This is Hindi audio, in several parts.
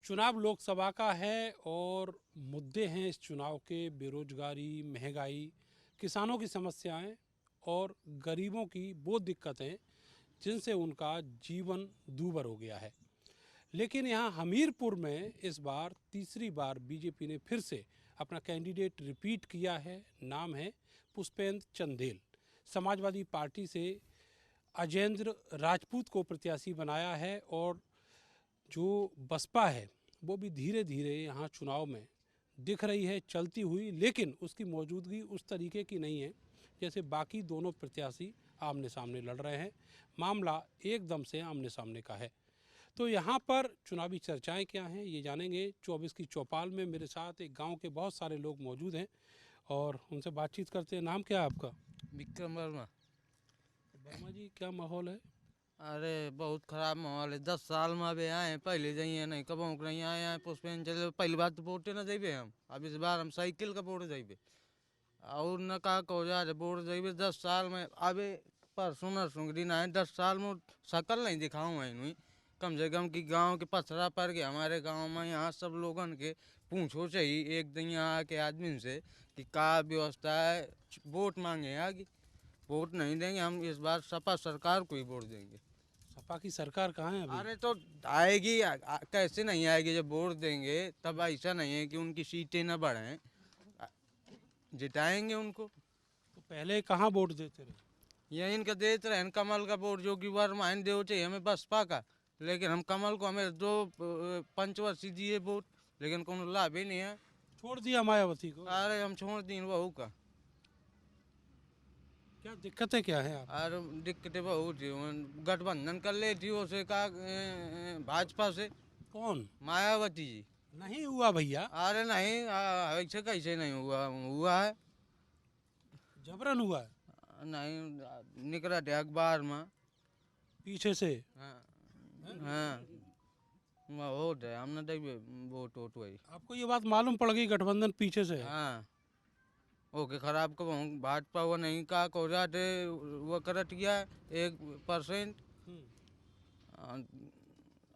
चुनाव लोकसभा का है और मुद्दे हैं इस चुनाव के बेरोजगारी, महंगाई, किसानों की समस्याएं और गरीबों की वो दिक्कतें जिनसे उनका जीवन दूभर हो गया है। लेकिन यहाँ हमीरपुर में इस बार तीसरी बार बीजेपी ने फिर से अपना कैंडिडेट रिपीट किया है। नाम है पुष्पेंद्र चंदेल। समाजवादी पार्टी से अजेंद्र राजपूत को प्रत्याशी बनाया है और जो बसपा है वो भी धीरे धीरे यहाँ चुनाव में दिख रही है चलती हुई, लेकिन उसकी मौजूदगी उस तरीके की नहीं है जैसे बाकी दोनों प्रत्याशी आमने सामने लड़ रहे हैं। मामला एकदम से आमने सामने का है। तो यहाँ पर चुनावी चर्चाएं क्या हैं ये जानेंगे। 24 की चौपाल में मेरे साथ एक गांव के बहुत सारे लोग मौजूद हैं और उनसे बातचीत करते हैं। नाम क्या है आपका? विक्रम वर्मा। वर्मा जी, क्या माहौल है? अरे बहुत खराब माहौल है। 10 साल में अभी आए हैं, पहले जाइए नहीं कब नहीं आए हैं। पुष्पेन चले पहली बात तो वोटे ना जाइए हम। अब इस बार हम साइकिल का वोट जाइए और न का कहो जा वोट जाइए 10 साल में। अभी परसों नरसों के दिन आए 10 साल में शकल नहीं दिखाऊँ है। कम से कम कि गांव के पथरा पर के हमारे गांव में यहाँ सब लोगन के पूछो चाहिए एक दिन यहाँ के आदमी से कि का व्यवस्था है। वोट मांगे आगे, वोट नहीं देंगे हम। इस बार सपा सरकार को ही वोट देंगे। सपा की सरकार कहाँ है अभी? अरे तो आएगी कैसे नहीं आएगी? जब वोट देंगे तब ऐसा नहीं है कि उनकी सीटें न बढ़ें, जिताएंगे उनको। तो पहले कहाँ वोट देते रहे? ये इनका देते रहे कमल का वोट, जो कि वर्मा देव चाहिए हमें बसपा का। लेकिन हम कमल को हमें 2 पंचवर्षीय दिए वोट, लेकिन कोनो लाभ ही नहीं है। छोड़ दिया मायावती को? अरे हम छोड़ दी बहू का। क्या दिक्कतें क्या है आप? और दिक्कतें बहुत थी। गठबंधन कर ले थी उसे का भाजपा से। कौन? मायावती जी। नहीं हुआ भैया। अरे नहीं, ऐसे कैसे नहीं हुआ? हुआ है। जबरन हुआ है? नहीं निकला थे अखबार में पीछे से? हाँ हाँ हो जाए हमने देखिए वोट वोट वही। आपको ये बात मालूम पड़ गई गठबंधन पीछे से है? हाँ ओके खराब को भाजपा वो नहीं का को जाते वो करट गया 1%।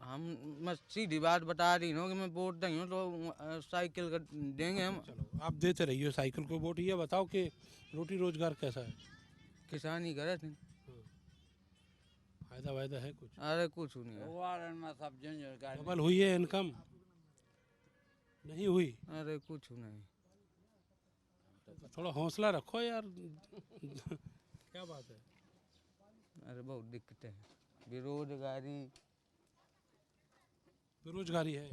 हम मैं सीधी बात बता रही हूँ कि मैं वोट नहीं हूँ तो साइकिल का देंगे हम। चलो आप देते रहिए साइकिल को वोट। ये बताओ कि रोटी रोजगार कैसा है? किसानी करे थे। फायदा वायदा है कुछ? अरे कुछ नहीं है। डबल हुई है इनकम? नहीं हुई? अरे कुछ नहीं। तो थोड़ा हौसला रखो यार। क्या बात है? अरे बहुत दिक्कतें हैं, बेरोजगारी। बेरोजगारी है?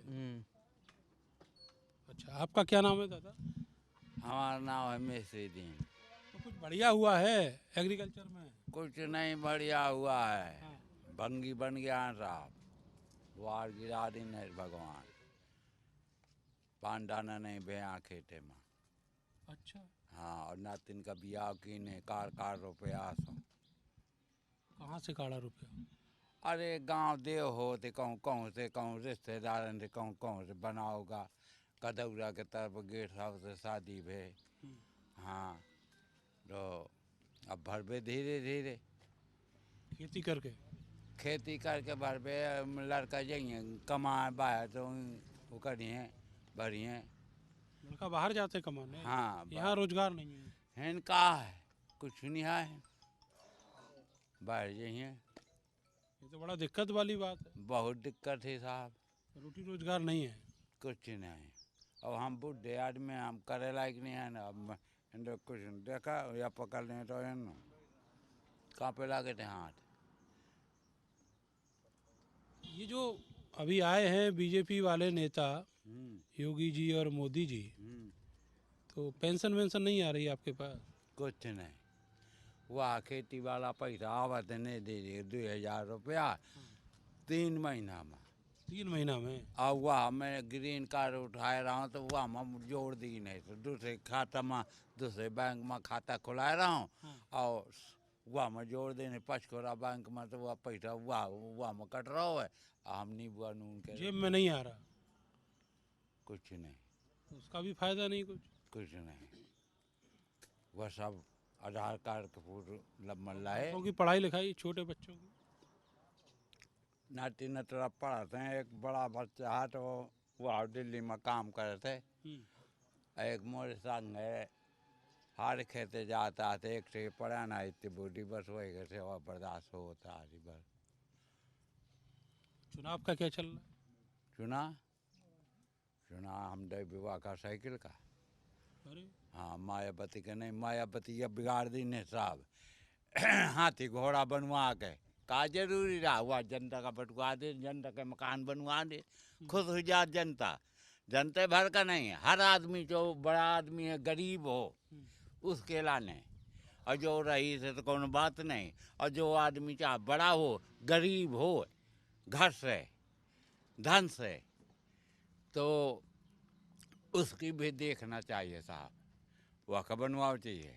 अच्छा, आपका क्या नाम है दादा? हमारा नाम है मिस्त्री दीन। तो कुछ बढ़िया हुआ है एग्रीकल्चर में? कुछ नहीं बढ़िया हुआ है। हाँ। भंगी बन गया है साहब, वार गिरा दी नहीं भगवान। पांडाना नहीं भैया खेते में। अच्छा, हाँ, और नातिन का बियाह की ने कार रुपया सो। कहाँ से काढ़ा रुपया? अरे गांव देव हो तो कहूँ कहूँ से कहूँ रिश्तेदारन से कहूँ कहूँ से बनाओगा। कदौरा के तरफ गेट हाउस से शादी भे। हाँ तो अब भरबे धीरे धीरे। खेती करके? खेती करके भरबे। लड़का जाइए कमाए बाहर तो वो करिए भरिए। लड़का बाहर जाते कमाने? हाँ यहाँ रोजगार नहीं है? इनका है कुछ नहीं है, बाहर जाइए। ये तो बड़ा दिक्कत वाली बात है। बहुत दिक्कत है साहब, रोटी रोजगार नहीं है? कुछ नहीं। अब हम बुढ़े आदमी हम करे लायक नहीं है ना। अब इनको कुछ देखा या पकड़ लें तो इन कहाँ पे लागे थे हाथ। ये जो अभी आए हैं बीजेपी वाले नेता योगी जी और मोदी जी, तो पेंशन वेंशन नहीं आ रही आपके पास? कुछ नहीं। वह खेती वाला पैसा आवत नहीं दे रही 2000 रुपया 3 महीना में। 3 महीना में? और वह मैं ग्रीन कार्ड उठाए रहा हूँ तो वह मैं जोड़ दी नहीं तो दूसरे खाता में दूसरे बैंक में खाता खुलाए रहा हूँ। और वह में जोड़ देने पचकोरा बैंक में तो वह पैसा वह में कट रहा है। हम नहीं बुआ नून के जेब में नहीं आ रहा? कुछ नहीं। तो उसका भी फायदा नहीं कुछ? कुछ नहीं। वह सब आधार कार्ड के फोटो लम्बन लाए। क्योंकि पढ़ाई लिखाई छोटे बच्चों की? नाती नतरा पढ़ाते हैं। एक बड़ा बच्चा है तो वहाँ दिल्ली में काम करे थे। एक मोरे संग है, हर खेते जाता थे, एक से पड़ा ना इतनी बूढ़ी बस वही के सेवा बर्दाश्त होता है बस। चुनाव का क्या चल रहा है? चुना हम दे विवाह का साइकिल का। अरे हाँ मायावती के नहीं, मायावती ये बिगाड़ दी ने साहब। हाथी घोड़ा बनवा के का जरूरी रहा, हुआ जनता का बटवा दे, जनता के मकान बनवा दे, खुश हो जा जनता। जनता भर का नहीं है, हर आदमी जो बड़ा आदमी है गरीब हो उसके लाने, और जो रईस है तो कोनो बात नहीं, और जो आदमी चाहे बड़ा हो गरीब हो घर से धन से, तो उसकी भी देखना चाहिए साहब, वह का बनवाओ चाहिए।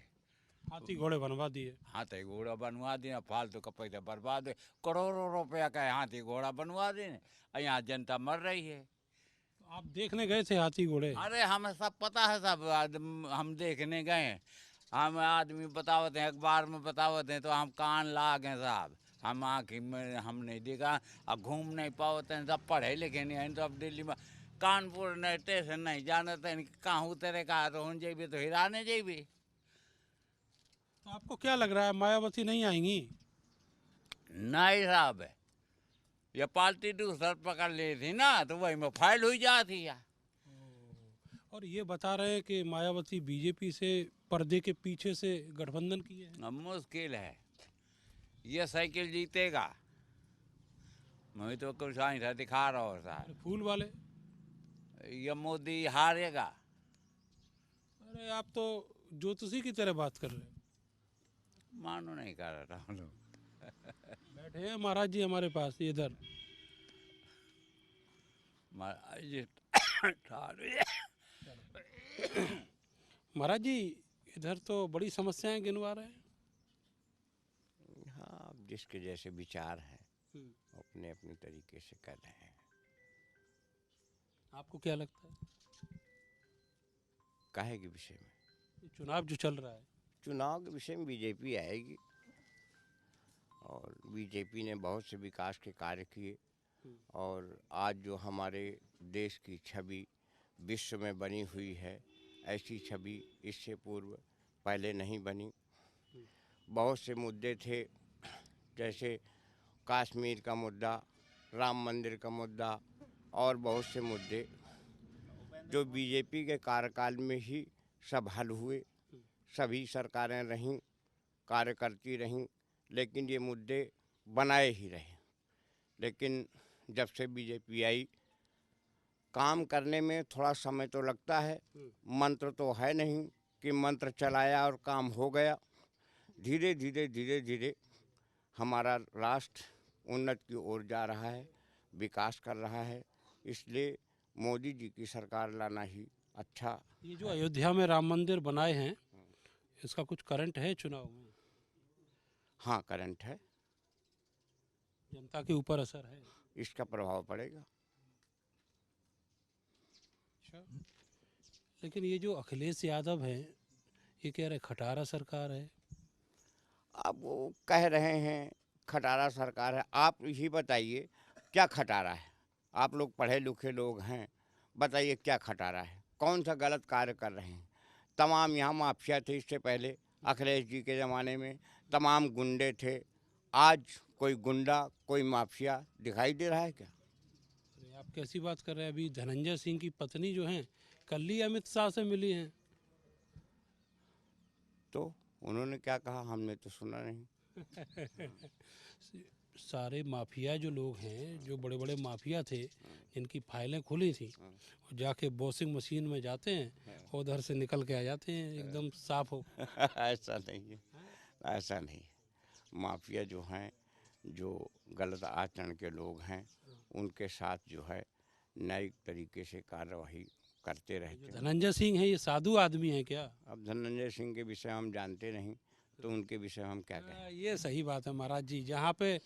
हाथी घोड़े बनवा दिए। हाथी घोड़ा बनवा दिए, फालतू का पैसा बर्बाद है, करोड़ों रुपया का हाथी घोड़ा बनवा दें, यहाँ जनता मर रही है। आप देखने गए थे हाथी घोड़े? अरे हमें सब पता है, सब हम देखने गए, हम आदमी बतावत हैं, अखबार में बतावत हैं, तो हम कान लाग हैं साहब, हम आँखी में हम नहीं देखा, अब घूम नहीं पाते हैं, सब पढ़े लिखे नहीं हैं, तो अब दिल्ली में कानपुर नहीं स्टेशन नहीं जानते हैं, कहाँ उतरे कहा तो हम जेबी तो हिराने जेबी। तो आपको क्या लग रहा है, मायावती नहीं आएंगी? नहीं साहब, ये पार्टी दूसर पकड़ ली थी ना, तो वही में फाइल हुई जाती है। और ये बता रहे हैं कि मायावती बीजेपी से पर्दे के पीछे से गठबंधन किए हैं। अब मुश्किल है, ये साइकिल जीतेगा, मैं तो कुछ ऐसा दिखा रहा हूँ साहब, अरे फूल वाले। ये मोदी हारेगा। अरे आप तो ज्योतिषी की तरह बात कर रहे हैं। मानो नहीं कर रहा हूँ। बैठे हैं महाराज जी हमारे पास इधर। महाराज जी इधर तो बड़ी समस्याएं गिनवा रहे हैं। हाँ, अब जिसके जैसे विचार हैं अपने अपने तरीके से कर रहे हैं। आपको क्या लगता है काहे के विषय में? ये चुनाव जो चल रहा है, चुनाव के विषय में बीजेपी आएगी, और बीजेपी ने बहुत से विकास के कार्य किए, और आज जो हमारे देश की छवि विश्व में बनी हुई है, ऐसी छवि इससे पूर्व पहले नहीं बनी। बहुत से मुद्दे थे, जैसे कश्मीर का मुद्दा, राम मंदिर का मुद्दा, और बहुत से मुद्दे जो बीजेपी के कार्यकाल में ही सब हल हुए। सभी सरकारें रहीं, कार्य करती रहीं, लेकिन ये मुद्दे बनाए ही रहे। लेकिन जब से बीजेपी आई, काम करने में थोड़ा समय तो लगता है, मंत्र तो है नहीं कि मंत्र चलाया और काम हो गया। धीरे धीरे हमारा राष्ट्र उन्नति की ओर जा रहा है, विकास कर रहा है, इसलिए मोदी जी की सरकार लाना ही अच्छा। ये जो अयोध्या में राम मंदिर बनाए हैं, इसका कुछ करंट है चुनाव में? हाँ, करंट है, जनता के ऊपर असर है? इसका प्रभाव पड़ेगा। अच्छा, लेकिन ये जो अखिलेश यादव हैं, ये कह रहे खटारा सरकार है। अब वो कह रहे हैं खटारा सरकार है, आप ही बताइए क्या खटारा है? आप लोग पढ़े लिखे लोग हैं, बताइए क्या खटारा है? कौन सा गलत कार्य कर रहे हैं? तमाम यहाँ माफिया थे, इससे पहले अखिलेश जी के ज़माने में तमाम गुंडे थे। आज कोई गुंडा, कोई माफिया दिखाई दे रहा है क्या? अरे आप कैसी बात कर रहे हैं? अभी धनंजय सिंह की पत्नी जो हैं, कल ही अमित शाह से मिली हैं। तो उन्होंने क्या कहा, हमने तो सुना नहीं। सारे माफिया जो लोग हैं, जो बड़े बड़े माफिया थे, जिनकी फाइलें खुली थी, वो जाके वॉशिंग मशीन में जाते हैं, उधर से निकल के आ जाते हैं एकदम साफ हो। ऐसा नहीं है, ऐसा नहीं। माफिया जो हैं, जो गलत आचरण के लोग हैं, उनके साथ जो है न्यायिक तरीके से कार्रवाई करते रहते हैं। धनंजय सिंह है, ये साधु आदमी है क्या? अब धनंजय सिंह के विषय हम जानते नहीं, तो उनके विषय हम क्या कहें? ये सही बात है महाराज जी, जहाँ पे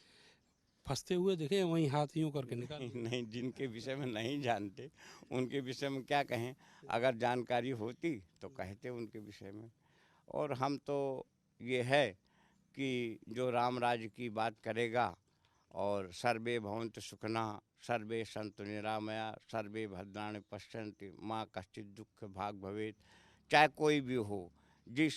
फंसते हुए दिखे वहीं हाथ यूं करके निकाल दिए। नहीं, जिनके विषय में नहीं जानते उनके विषय में क्या कहें? अगर जानकारी होती तो कहते उनके विषय में। और हम तो ये है कि जो राम राज्य की बात करेगा और सर्वे भवन्तु सुखिनः सर्वे सन्तु निरामया सर्वे भद्राणि पश्यन्ति माँ कश्चित् दुःख भाग भवेत्। चाहे कोई भी हो, जिस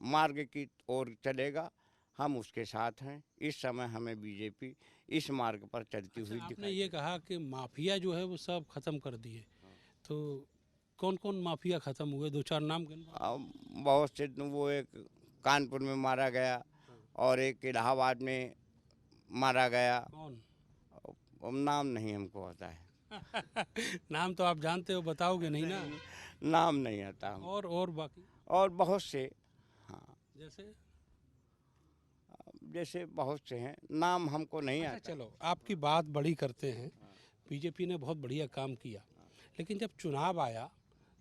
मार्ग की ओर चलेगा हम उसके साथ हैं। इस समय हमें बीजेपी इस मार्ग पर चलती हुई आपने दिखाई। ये कहा कि माफिया जो है वो सब खत्म कर दिए, तो कौन कौन माफिया खत्म हुए? दो चार नाम गिनवा। बहुत से, वो एक कानपुर में मारा गया और एक इलाहाबाद में मारा गया। कौन? अब नाम नहीं हमको आता है। नाम तो आप जानते हो, बताओगे नहीं ना? नाम नहीं आता हम। और बाकी और बहुत से, हाँ, जैसे बहुत से हैं, नाम हमको नहीं अच्छा, आता। चलो आपकी बात बड़ी करते हैं। बीजेपी ने बहुत बढ़िया काम किया, लेकिन जब चुनाव आया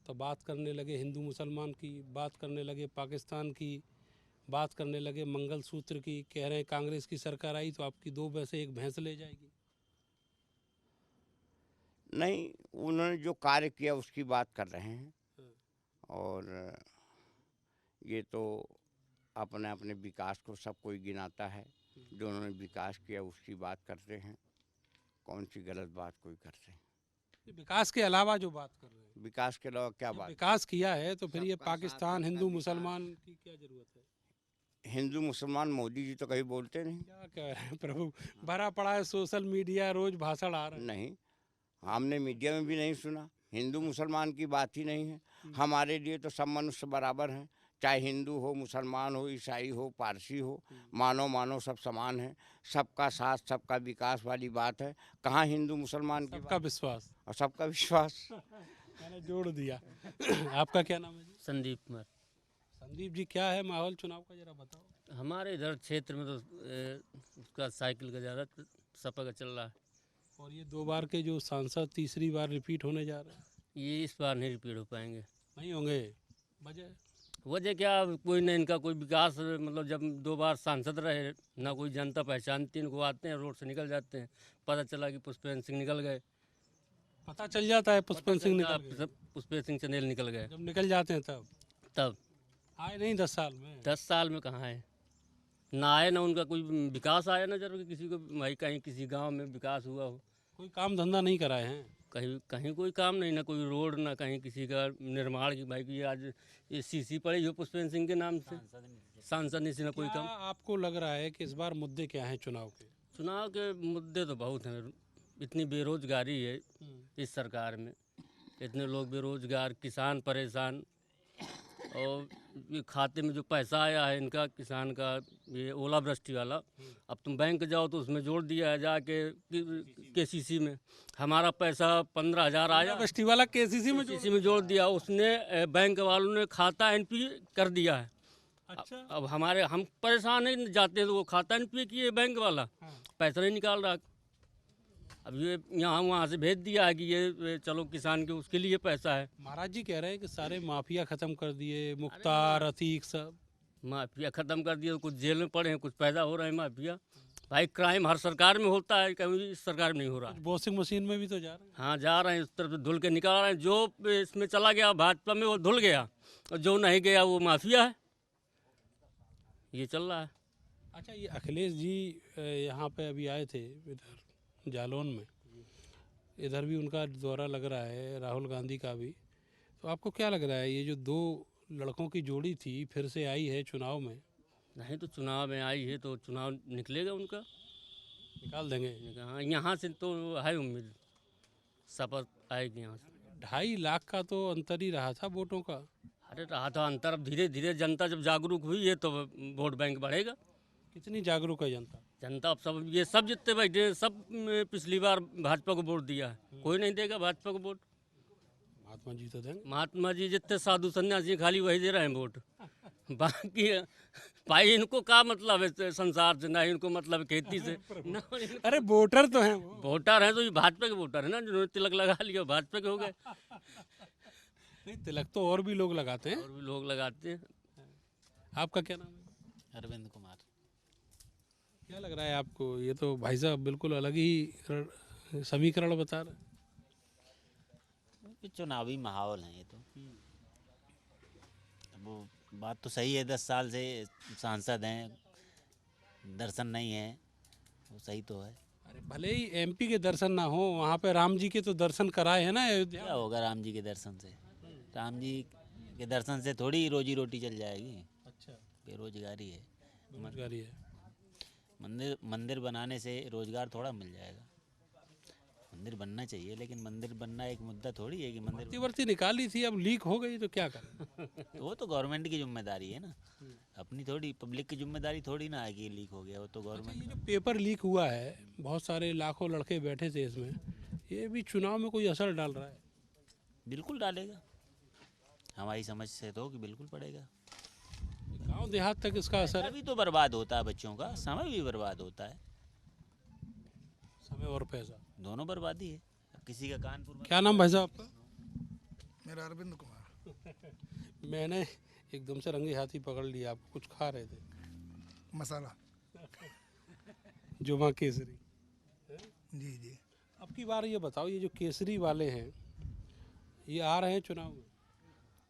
तो बात करने लगे हिंदू मुसलमान की, बात करने लगे पाकिस्तान की, बात करने लगे मंगलसूत्र की। कह रहे हैं कांग्रेस की सरकार आई तो आपकी दो भैंसे एक भैंस ले जाएगी। नहीं, उन्होंने जो कार्य किया उसकी बात कर रहे हैं, और ये तो अपने अपने विकास को सब कोई गिनाता है। जो उन्होंने विकास किया उसकी बात करते हैं, कौन सी गलत बात कोई करते हैं। विकास के अलावा जो बात कर रहे हैं, विकास के अलावा क्या जब बात? विकास किया है तो फिर ये सबका साथ, पाकिस्तान सबका हिंदू विकास। मुसलमान की क्या जरूरत है? हिंदू मुसलमान मोदी जी तो कहीं बोलते नहीं। क्या कह रहे हैं प्रभु, भरा पड़ा है सोशल मीडिया, रोज भाषण आ रहे हैं। नहीं, हमने मीडिया में भी नहीं सुना। हिंदू मुसलमान की बात ही नहीं है। हमारे लिए तो सब मनुष्य बराबर हैं, चाहे हिंदू हो, मुसलमान हो, ईसाई हो, पारसी हो, मानो सब समान हैं। सबका साथ सबका विकास वाली बात है। कहाँ हिंदू मुसलमान की सबका बात? विश्वास और सबका विश्वास। मैंने जोड़ दिया। आपका क्या नाम है जी? संदीप कुमार। संदीप जी, क्या है माहौल चुनाव का, जरा बताओ। हमारे इधर क्षेत्र में तो उसका साइकिल का ज़्यादा सपा का चल रहा है। और ये दो बार के जो सांसद तीसरी बार रिपीट होने जा रहे हैं, ये इस बार नहीं रिपीट हो पाएंगे। नहीं होंगे? वजह? वजह क्या, कोई नहीं, इनका कोई विकास, मतलब जब 2 बार सांसद रहे ना कोई जनता पहचानती, इनको आते हैं रोड से निकल जाते हैं। पता चला कि पुष्पेंद्र सिंह निकल गए, पता चल जाता है पुष्पेंद्र सिंह निकल गए। पुष्पेंद्र सिंह चंदेल निकल गए। जब निकल जाते हैं तब तब आए नहीं 10 साल में। 10 साल में कहाँ है, ना आए ना उनका कोई विकास आया, ना जरूर किसी को भाई कहीं किसी गांव में विकास हुआ हो। कोई काम धंधा नहीं कराए हैं। कहीं कहीं कोई काम नहीं, ना कोई रोड, ना कहीं किसी का निर्माण की भाई की आज ये सीसी पड़ी हो पुष्पेंद्र सिंह के नाम से, सांसद नहीं से ना कोई क्या काम। आपको लग रहा है कि इस बार मुद्दे क्या हैं चुनाव के? चुनाव के मुद्दे तो बहुत हैं। इतनी बेरोजगारी है इस सरकार में, इतने लोग बेरोजगार, किसान परेशान, और ये खाते में जो पैसा आया है इनका किसान का, ये ओलावृष्टि वाला, अब तुम बैंक जाओ तो उसमें जोड़ दिया है जाके केसीसी में। हमारा पैसा 15,000 आया, बस्ती वाला केसीसी में केसीसी में जोड़ दिया उसने, बैंक वालों ने खाता एनपी कर दिया है। अच्छा। अब हमारे हम परेशान नहीं जाते तो वो खाता एनपी किए बैंक वाला, पैसा नहीं निकाल रहा। अब ये यहाँ वहाँ से भेज दिया है कि ये चलो किसान के उसके लिए पैसा है। महाराज जी कह रहे हैं कि सारे माफिया खत्म कर दिए, मुख्तार, अतीक सब माफिया ख़त्म कर दिया, कुछ जेल में पड़े हैं, कुछ पैदा हो रहे हैं माफिया। भाई क्राइम हर सरकार में होता है, कभी इस सरकार में नहीं हो रहा है। वॉशिंग मशीन में भी तो जा रहे हैं। हाँ जा रहे हैं, इस तरफ से धुल के निकाल रहे हैं। जो इसमें चला गया भाजपा में वो धुल गया, और जो नहीं गया वो माफिया है। ये चल रहा है। अच्छा, ये अखिलेश जी यहाँ पे अभी आए थे इधर जालौन में, इधर भी उनका दौरा लग रहा है, राहुल गांधी का भी। तो आपको क्या लग रहा है, ये जो दो लड़कों की जोड़ी थी फिर से आई है चुनाव में, नहीं तो चुनाव में आई है तो चुनाव निकलेगा उनका, निकाल देंगे? हाँ यहाँ से तो है उम्मीद, शपथ आएगी यहाँ से। 2.5 लाख का तो अंतर ही रहा था वोटों का। अरे रहा था अंतर, अब धीरे धीरे जनता जब जागरूक हुई है तो वोट बैंक बढ़ेगा। कितनी जागरूक है जनता? जनता अब सब, ये सब जितने बैठे हैं सब पिछली बार भाजपा को वोट दिया है, कोई नहीं देगा भाजपा को वोट। महात्मा जी तो देंगे। महात्मा जी जितने साधु सन्यासी खाली वही दे रहे हैं वोट। बाकी भाई इनको क्या मतलब है संसार से, ना ही इनको मतलब है खेती से, ना अरे वोटर तो हैं वो। वोटर हैं तो ये भाजपा के वोटर है ना, जिन्होंने तिलक लगा लिया भाजपा के हो गए। नहीं, तिलक तो और भी लोग लगाते हैं। और भी लोग लगाते हैं। आपका क्या नाम है? अरविंद कुमार। क्या लग रहा है आपको, ये तो भाई साहब बिल्कुल अलग ही समीकरण बता रहे हैं। चुनावी माहौल है ये तो। वो बात तो सही है, 10 साल से सांसद हैं, दर्शन नहीं है, वो सही तो है। अरे भले ही एमपी के दर्शन ना हो, वहाँ पे राम जी के तो दर्शन कराए हैं ना अयोध्या क्या होगा राम जी के दर्शन से? राम जी के दर्शन से थोड़ी रोजी रोटी चल जाएगी। अच्छा, बेरोजगारी है। बेरोजगारी है। मंदिर मंदिर बनाने से रोजगार थोड़ा मिल जाएगा। मंदिर बनना चाहिए, लेकिन मंदिर बनना एक मुद्दा थोड़ी है कि मंदिर भर्ती वर्ती निकाली थी, अब लीक हो गई तो क्या करें। तो वो तो गवर्नमेंट की जिम्मेदारी है ना, अपनी थोड़ी पब्लिक की जिम्मेदारी थोड़ी ना है कि ये लीक हो गया, वो तो अच्छा, गवर्नमेंट। ये जो पेपर लीक हुआ है, बहुत सारे लाखों लड़के बैठे थे इसमें, ये भी चुनाव में कोई असर डाल रहा है? बिल्कुल डालेगा, हमारी समझ से तो कि बिल्कुल पड़ेगा। गांव देहात तक इसका असर है? अभी तो बर्बाद होता है बच्चों का, समय भी बर्बाद होता है, समय और पैसा दोनों बर्बादी है। अब किसी का कानपुर में क्या नाम भाई साहब आपका? मेरा अरविंद कुमार। मैंने एकदम से रंगे हाथी पकड़ लिया, आप कुछ खा रहे थे? मसाला। जुमा केसरी। जी जी। अब की बार ये बताओ, ये जो केसरी वाले हैं ये आ रहे हैं चुनाव में?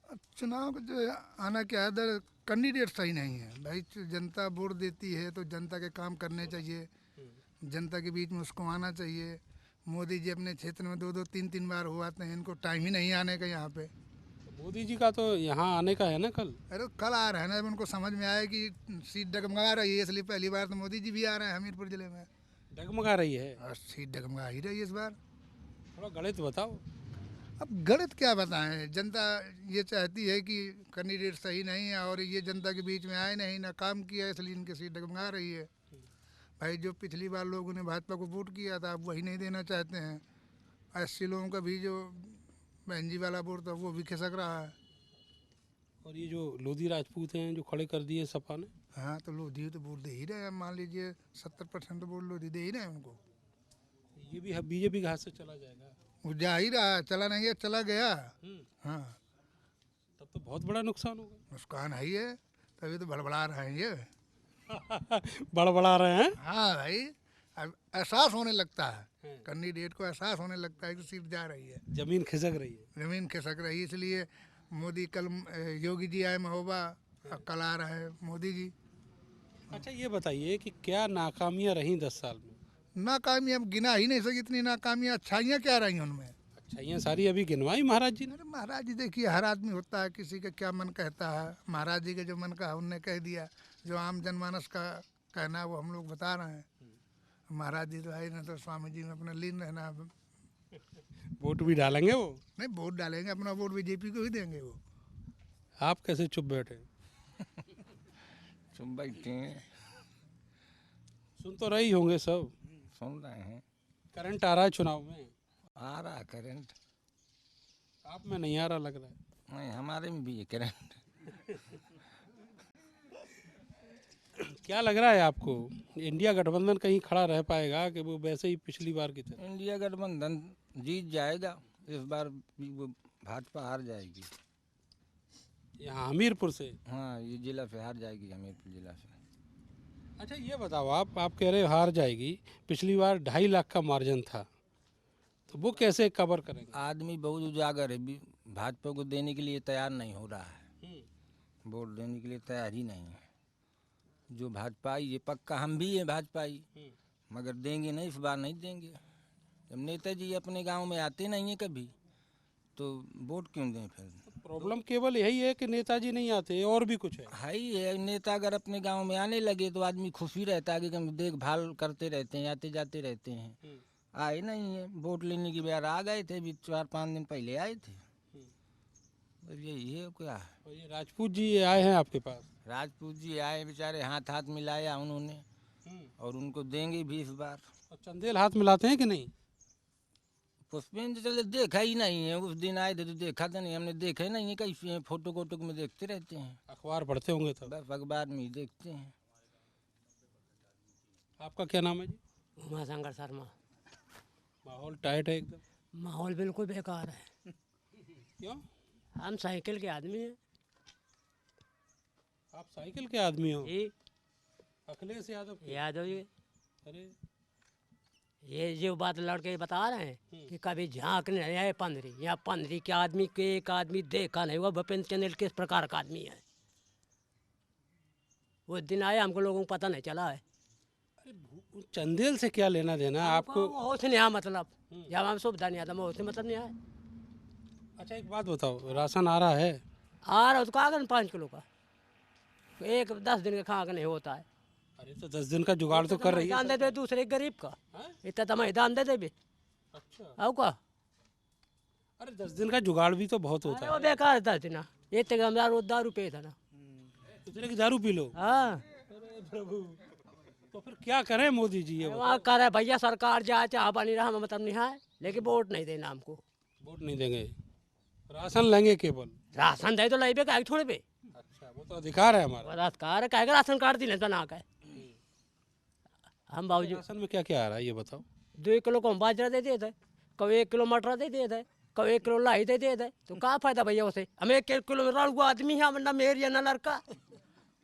अब चुनाव का जो आना क्या है, इधर कैंडिडेट सही नहीं है भाई। जनता वोट देती है तो जनता के काम करने चाहिए, जनता के बीच में उसको आना चाहिए। मोदी जी अपने क्षेत्र में 2-2 3-3 बार हो आते हैं, इनको टाइम ही नहीं आने का यहाँ पे। मोदी जी का तो यहाँ आने का है ना कल? अरे कल आ रहे हैं ना, जब उनको समझ में आया कि सीट डगमगा रही है, इसलिए पहली बार तो मोदी जी भी आ रहे हैं हमीरपुर जिले में। डगमगा रही है? और सीट डगमगा ही रही है इस बार। थोड़ा गणित बताओ। अब गणित क्या बताएं, जनता ये चाहती है कि कैंडिडेट सही नहीं है और ये जनता के बीच में आए नहीं, ना काम किया, इसलिए इनकी सीट डगमगा रही है। भाई जो पिछली बार लोगों ने भाजपा को वोट किया था, अब वही नहीं देना चाहते हैं। 80 लोगों का भी जो बहन जी वाला वोट था वो भी खिसक रहा है। और ये जो लोधी राजपूत हैं जो खड़े कर दिए सपा ने, हाँ तो लोधी तो वोट दे ही रहे हैं, मान लीजिए 70% तो वोट लोधी दे ही रहे हैं उनको। ये भी बीजेपी के हाथ से चला जाएगा? वो जा ही रहा है, चला नहीं है, चला गया। हाँ तब तो बहुत बड़ा नुकसान होगा। नुकसान है ही है, तभी तो भड़बड़ा रहे हैं ये। बड़बड़ा रहे हैं। हाँ भाई, अब एहसास होने लगता है, कैंडिडेट को एहसास होने लगता है कि सीट जा रही है, जमीन खिसक रही है। जमीन खिसक रही है। इसलिए मोदी कल योगी जी आए महोबा, अब कल आ रहे हैं मोदी जी। अच्छा ये बताइए कि क्या नाकामियां रही 10 साल में? नाकामी अब गिना ही नहीं सकी इतनी नाकामियाँ। अच्छाइयाँ क्या रही उनमें? अच्छाइयां सारी अभी गिनवाई महाराज जी ने। अरे महाराज जी देखिए, हर आदमी होता है, किसी का क्या मन कहता है। महाराज जी के जो मन का है उनने कह दिया, जो आम जनमानस का कहना है वो हम लोग बता रहे हैं। महाराज जी तो आए ना, तो स्वामी जी में अपना लीन रहना है। वोट भी डालेंगे वो? नहीं, वोट डालेंगे, अपना वोट बीजेपी को ही देंगे वो। आप कैसे चुप बैठे? सुन बैठे हैं, सुन तो रही होंगे सब। सुन रहे हैं। करंट आ रहा है चुनाव में? आ रहा करंट? आप में नहीं आ रहा लग रहा है। नहीं, हमारे में भी है करंट। क्या लग रहा है आपको, इंडिया गठबंधन कहीं खड़ा रह पाएगा कि वो वैसे ही पिछली बार की तरह? इंडिया गठबंधन जीत जाएगा, इस बार भी वो भाजपा हार जाएगी। यहाँ हमीरपुर से? हाँ, ये जिला से हार जाएगी, हमीरपुर जिला से। अच्छा ये बताओ, आप कह रहे हो हार जाएगी, पिछली बार 2.5 लाख का मार्जिन था, तो वो कैसे कवर करेंगे? आदमी बहुत उजागर है, भाजपा को देने के लिए तैयार नहीं हो रहा है, वोट देने के लिए तैयार ही नहीं है। जो भाजपाई ये पक्का, हम भी हैं भाजपाई, मगर देंगे नहीं, इस बार नहीं देंगे। जब नेताजी अपने गांव में आते नहीं हैं कभी, तो वोट क्यों दें फिर? प्रॉब्लम केवल यही है कि नेताजी नहीं आते, और भी कुछ है? ही है, नेता अगर अपने गांव में आने लगे तो आदमी खुशी रहता है कि हम देखभाल करते रहते हैं, आते जाते रहते हैं। आए नहीं है, वोट लेने की बार आ गए थे, भी 4-5 दिन पहले आए थे। बस यही है क्या है। और ये राजपूत जी आए हैं आपके पास? राजपूत जी आए, बेचारे हाथ हाथ मिलाया उन्होंने, और उनको देंगे भी इस बार। और चंदेल हाथ मिलाते हैं कि नहीं? पुष्पेंद्र चले देखा ही नहीं है, उस दिन आए थे तो देखा था नहीं, हमने देखा ही नहीं है। कैसे हैं, फोटो कोटो में देखते रहते हैं, अखबार पढ़ते होंगे तब? बस अखबार में ही देखते हैं। आपका क्या नाम है जी? उमाशंकर शर्मा। माहौल टाइट है एकदम? माहौल बिल्कुल बेकार है। क्यों? हम साइकिल के आदमी हैं। आप साइकिल के आदमी हो? जी, अखिलेश यादव के? यादव जी। अरे ये जो बात लड़के बता रहे हैं कि कभी झांक नहीं आए पंधरी, यहाँ पंधरी के आदमी के एक आदमी देखा नहीं हुआ। भूपेंद्र चंदेल किस प्रकार का आदमी है, वो दिन आए हमको लोगों को पता नहीं चला है। अरे चंदेल से क्या लेना देना है आपको? हो से नहीं आया मतलब, जब हम सुविधा नहीं आता मैं उससे मतलब नहीं आया। अच्छा एक बात बताओ, राशन आ रहा है? आ रहा उसको आगे 5 किलो का, एक 10 दिन का खा के नहीं होता है। अरे तो 10 दिन का जुगाड़ तो कर रही है। दान दे दे दूसरे गरीब का, इतना तो मैं दान दे दे भी। अच्छा, आओ का अरे 10 दिन का जुगाड़ भी तो बहुत होता अरे वो है। बेकार था ना, ये तक हमारा रोज दारू पे था ना। दूसरे की दारू पी लो। हाँ अरे प्रभु, तो फिर क्या करें मोदी जी ये बताओ? वहाँ कर है भैया, सरकार जाए चाह बनी रहा हमें मतलब नहीं है, लेकिन वोट नहीं देना हमको। वोट नहीं देंगे, राशन लेंगे केवल। राशन दे तो लेबे का थोड़े पे, अच्छा वो तो अधिकार है हमारा। बलात्कार कहेगा राशन कार्ड दी बना के। हम बाबूजी राशन में क्या क्या आ रहा है ये बताओ? 2 किलो को हम बाजरा दे देते, कभी 1 किलो मटर दे देते, कभी 1 किलो लाई दे देते, तो क्या फायदा भैया उसे? हम 1 किलो में रड़ आदमी है, ना मेरी है ना लड़का,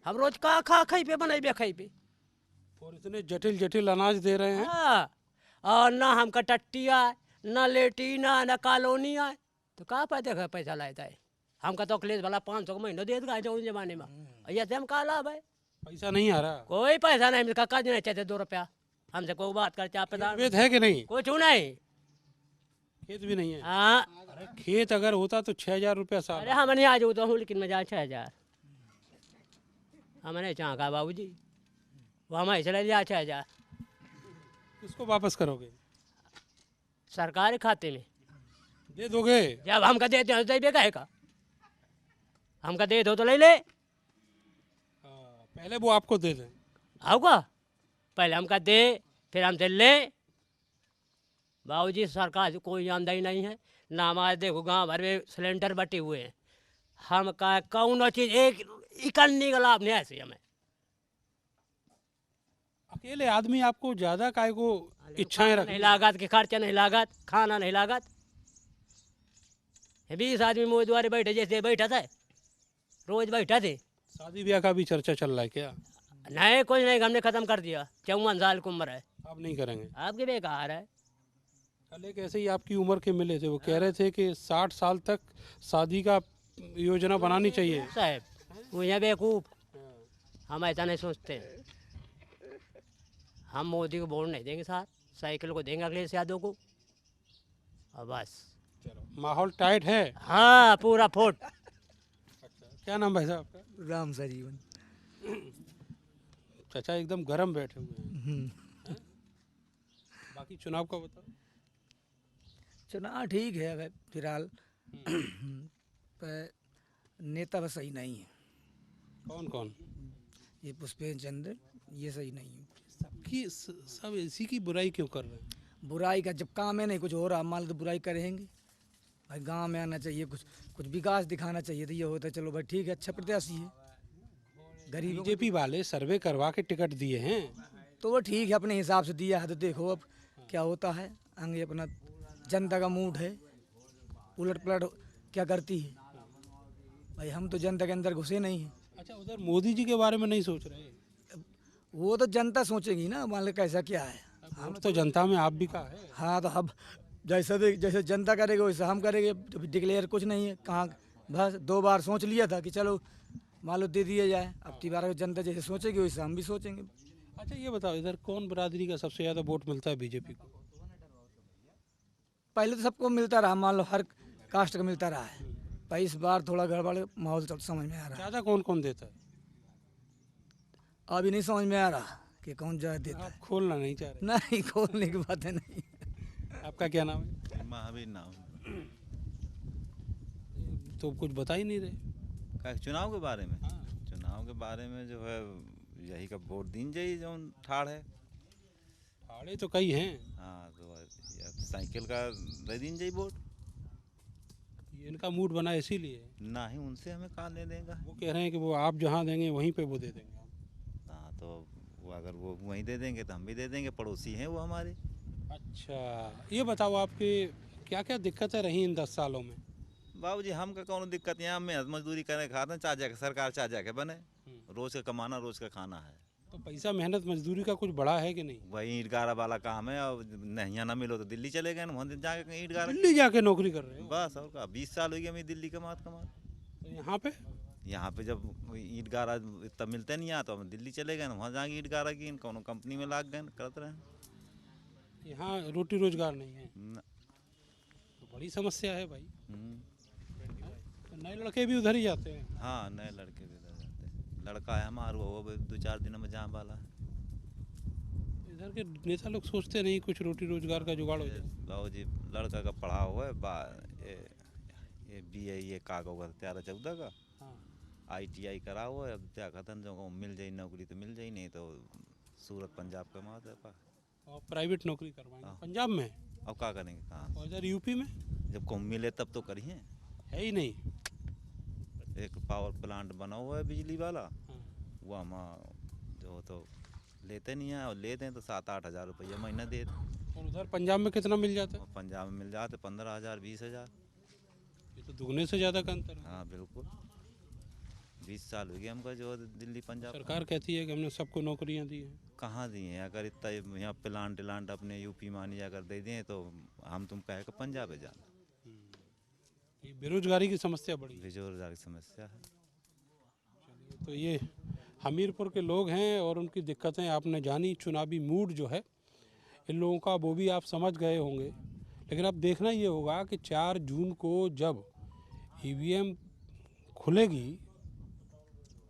हम रोज का खा खाई पे बनाई पे खाई पे। और इतने जटिल जटिल अनाज दे रहे हैं। हाँ, और ना हमका टट्टी आए, ना लेटीन आए, ना कॉलोनी आए, तो कहाँ पैदे घर पैसा लाता है? हमका तो अखिलेश वाला 500 का महीना दे देगा उस जमाने में, ये हम कहा लाभ है? पैसा नहीं आ रहा। कोई पैसा नहीं मिलता, काज नहीं चाहते 2 रुपया हमसे कोई बात करते आप प्रधान खेत है कि नहीं? कुछ नहीं। खेत भी नहीं है। हाँ अरे खेत अगर होता तो 6,000 रुपया साल। अरे हम नहीं आज होता हूँ, लेकिन मैं जा 6,000 हम नहीं चाह बाबू जी, वो हमारे चले जा 6,000 किसको वापस करोगे? सरकारी खाते में दे दोगे? जब हमका देते हैं तो दे कहे का, हमका दे दो तो ले ले। पहले वो आपको दे दें। आओगा पहले हमका दे, फिर हमसे ले। बाबूजी सरकार से कोई आमदनी नहीं है ना, हमारे देखो गांव भर में सिलेंडर बटे हुए हैं, हम का कौन चीज एक इकन्नी का लाभ नहीं है ऐसे हमें। अकेले आदमी आपको ज्यादा काय को इच्छाएं नहीं रखी? लागत के खर्चा नहीं लागत, खाना नहीं लागत। 20 आदमी मोह द्वारे बैठे जैसे बैठा था, रोज बैठा थे। शादी ब्याह का भी चर्चा चल रहा है क्या? नहीं कुछ नहीं, हमने खत्म कर दिया, 54 साल की उम्र है, आप नहीं करेंगे? आपके बेकार है। कल एक ऐसे ही आपकी उम्र के मिले थे, वो कह रहे थे कि 60 साल तक शादी का योजना बनानी चाहिए। साहब वो यहाँ बेवकूफ, हम ऐसा नहीं सोचते। हम मोदी को वोट नहीं देंगे साहब, साइकिल को देंगे अखिलेश यादव को, और बस। माहौल टाइट है। हाँ पूरा फुट। क्या नाम भाई साहब आपका? राम सजीवन। चाचा एकदम गरम बैठे हुए हैं। बाकी चुनाव का बताओ। चुनाव ठीक है अगर फिलहाल, पर नेता बस सही नहीं है। कौन कौन? ये पुष्पेंद्र चंद्र ये सही नहीं है। सबकी सब इसी की बुराई क्यों कर रहे हैं? बुराई का जब काम है नहीं कुछ हो रहा, मान लो तो बुराई करेंगे भाई। गांव में आना चाहिए, कुछ विकास दिखाना चाहिए, तो ये होता है चलो भाई ठीक है, अच्छा प्रत्याशी है। गरीब बीजेपी वाले सर्वे करवा के टिकट दिए हैं, तो वो ठीक है, अपने हिसाब से दिया है, तो देखो अब क्या होता है आगे। अपना जनता का मूड है, उलट पलट क्या करती है भाई, हम तो जनता के अंदर घुसे नहीं हैं। अच्छा उधर मोदी जी के बारे में नहीं सोच रहे? वो तो जनता सोचेगी ना, मान लो कैसा क्या है। हम तो जनता में आप भी का है। हाँ तो अब जैसे जनता करेगा वैसे हम करेंगे, तो डिक्लेयर कुछ नहीं है कहाँ। बस 2 बार सोच लिया था कि चलो मान लो दे दिया जाए, अब 3 बार जनता जैसे सोचेगी वैसे हम भी सोचेंगे। अच्छा ये बताओ, इधर कौन बिरादरी का सबसे ज़्यादा वोट मिलता है बीजेपी को? पहले तो सबको मिलता रहा, मान लो हर कास्ट का मिलता रहा है, पर इस बार थोड़ा गड़बड़ माहौल समझ में आ रहा है। ज़्यादा कौन कौन देता है? अभी नहीं समझ में आ रहा कि कौन ज़्यादा देता आप है। खोलना नहीं चाह रहे? नहीं खोलने की बात है नहीं। आपका क्या नाम है? महावीर नाम। तो कुछ बता ही नहीं रहे। का चुनाव के बारे में? हाँ। चुनाव के बारे में जो है यही का वोट दीन जाइए जो ठाड़ है। फाड़े तो कई हैं। हाँ तो या तो साइकिल का दे दीन जाइए वोट। ये इनका मूड बना इसीलिए। ना ही उनसे हमें कहाँ दे देगा। वो कह रहे हैं कि वो आप जहाँ देंगे वहीं पे वो दे देंगे। हाँ तो वो अगर वो वहीं दे देंगे तो हम भी दे देंगे, पड़ोसी हैं वो हमारे। अच्छा ये बताओ, आपके क्या क्या दिक्कतें रही इन 10 सालों में? बाबूजी हमका कौन दिक्कत, यहाँ मेहनत मजदूरी करने खाते हैं, चाह जाके सरकार चाह जाके बने, रोज का कमाना रोज का खाना है। तो पैसा मेहनत मजदूरी का कुछ बड़ा है कि नहीं? वही ईंट गारा वाला काम है, और नहीं ना मिलो तो दिल्ली चले गए, वहाँ जाके कहीं ईंट गारा। दिल्ली जाके नौकरी कर रहे हो? बस और का 20 साल हो गया मैं दिल्ली कमात। तो यहाँ पे यहाँ पे जब ईट गारा इतना मिलते नहीं यहाँ, तो हम दिल्ली चले गए, वहाँ जाके ईट गारा की कौन कंपनी में लाग गए करते रहे। यहाँ रोटी रोजगार नहीं है, न- तो बड़ी समस्या है भाई। हम्म। तो नए लड़के भी उधर ही जाते हैं। हाँ, नए लड़के भी इधर जाते हैं। लड़का है हमारा, वो भी 2-4 दिन में जाने वाला है। इधर के नेता लोग सोचते नहीं कुछ रोटी रोजगार का जुगाड़ हो जाए। बाबू जी लड़का का पढ़ा हुआ है, ये BA ये कागज का 13-14 का हाँ। ITI करा हुआ है। अब क्या कहते हैं, जो मिल जाए नौकरी तो मिल जाए, नहीं तो सूरत पंजाब का मात है पा। और प्राइवेट नौकरी करवाएंगे हाँ। पंजाब में, अब क्या करेंगे कहाँ और इधर यूपी में जब को मिले तब तो करिए। है ही नहीं। एक पावर प्लांट बना हुआ है बिजली वाला, हाँ। वो हम जो तो लेते नहीं हैं, और लेते हैं तो 7-8 हज़ार रुपया महीना देते। और उधर पंजाब में कितना मिल जाता है? और पंजाब में मिल जाते 15,000 20,000। ये तो दुगने से ज़्यादा का अंतर है। हाँ बिल्कुल, 20 साल हो गए हमको जो दिल्ली पंजाब। सरकार कहती है कि हमने सबको नौकरियां दी हैं। कहाँ दिए हैं? अगर इतना यहाँ प्लांट अपने यूपी मानी अगर दे दें तो हम तुम कहे कि पंजाब है जाना। ये बेरोजगारी की समस्या बड़ी है। बेरोजगार की समस्या है। तो ये हमीरपुर के लोग हैं और उनकी दिक्कतें आपने जानी। चुनावी मूड जो है इन लोगों का वो भी आप समझ गए होंगे, लेकिन अब देखना ये होगा कि 4 जून को जब EVM खुलेगी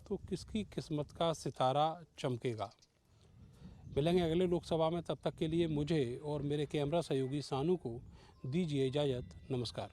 तो किसकी किस्मत का सितारा चमकेगा। मिलेंगे अगले लोकसभा में, तब तक के लिए मुझे और मेरे कैमरा सहयोगी सानू को दीजिए इजाज़त। नमस्कार।